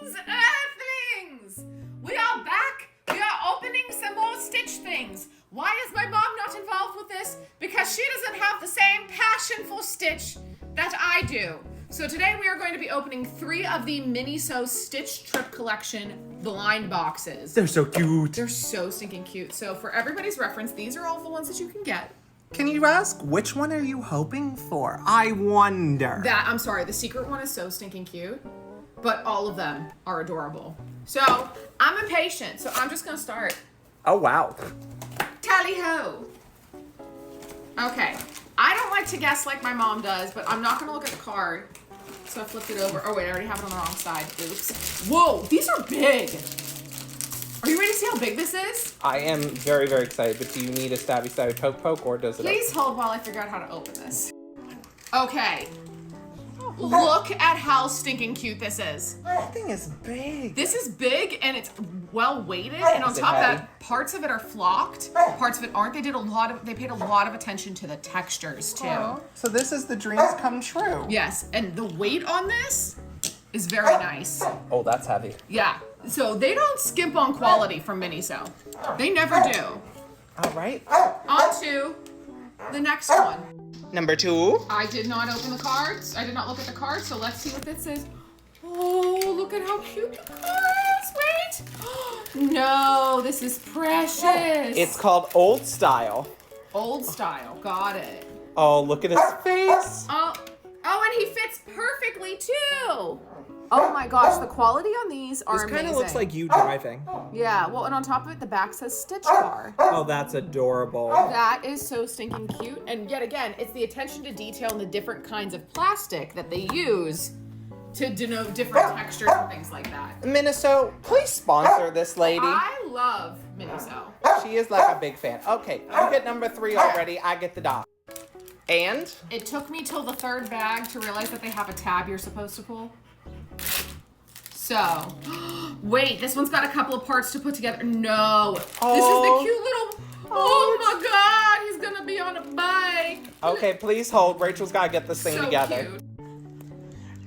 Greetings, Earthlings! We are back. We are opening some more Stitch things. Why is my mom not involved with this? Because she doesn't have the same passion for Stitch that I do. So today we are going to be opening 3 of the Miniso Stitch Trip Collection blind boxes. They're so cute. They're so stinking cute. So for everybody's reference, these are all the ones that you can get. Can you ask, which one are you hoping for? I wonder. I'm sorry, the secret one is so stinking cute, but all of them are adorable. So I'm impatient, so I'm just gonna start. Oh, wow. Tally ho! Okay, I don't like to guess like my mom does, but I'm not gonna look at the card. So I flipped it over. Oh wait, I already have it on the wrong side. Oops. Whoa, these are big. Are you ready to see how big this is? I am very, very excited, but do you need a stabby poke, or does it? Please hold while I figure out how to open this. Okay. Look at how stinking cute this is. That thing is big. This is big and it's well weighted, and on top of that, parts of it are flocked, parts of it aren't. They paid a lot of attention to the textures too. Oh, so this is the dreams come true. Yes, and the weight on this is very nice. Oh, that's heavy. Yeah, so they don't skimp on quality from Miniso. They never do. All right. On to the next one. Number 2. I did not open the cards. I did not look at the cards, so let's see what this is. Oh, look at how cute the card is. Wait. No, this is precious. It's called Old Style. Old Style. Got it. Oh, look at his face. Oh, and he fits perfectly too. Oh my gosh, the quality on these are amazing. This kind of looks like you driving. Yeah, well, and on top of it, the back says Stitch Car. Oh, that's adorable. That is so stinking cute. And yet again, it's the attention to detail and the different kinds of plastic that they use to denote different textures and things like that. Miniso, please sponsor this lady. I love Miniso. She is like a big fan. Okay, you get number 3 already. I get the dot. And? It took me till the 3rd bag to realize that they have a tab you're supposed to pull. So, wait, this one's got a couple of parts to put together. No, this is the cute little, oh my God, he's gonna be on a bike. Okay, please hold. Rachel's gotta get this thing together. Cute.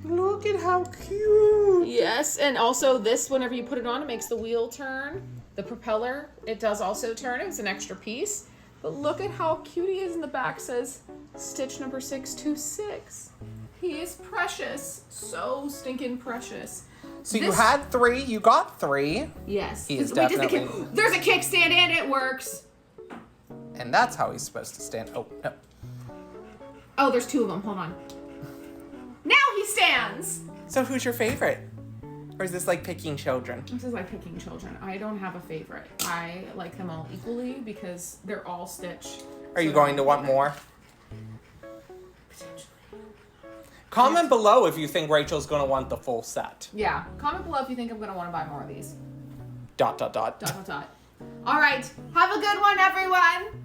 Look at how cute. Yes, and also this, whenever you put it on, it makes the wheel turn. The propeller, it does also turn. It's an extra piece. But look at how cute he is in the back. Says Stitch number 626. He is precious. So stinking precious. So you had 3, you got 3. Yes. He is definitely... There's a kickstand and it works. And that's how he's supposed to stand. Oh, no. Oh, there's 2 of them. Hold on. Now he stands. So who's your favorite? Or is this like picking children? This is like picking children. I don't have a favorite. I like them all equally because they're all Stitch. Are you going to want more? Potentially. Comment below if you think Rachel's going to want the full set. Yeah. Comment below if you think I'm going to want to buy more of these. ... All right. Have a good one, everyone.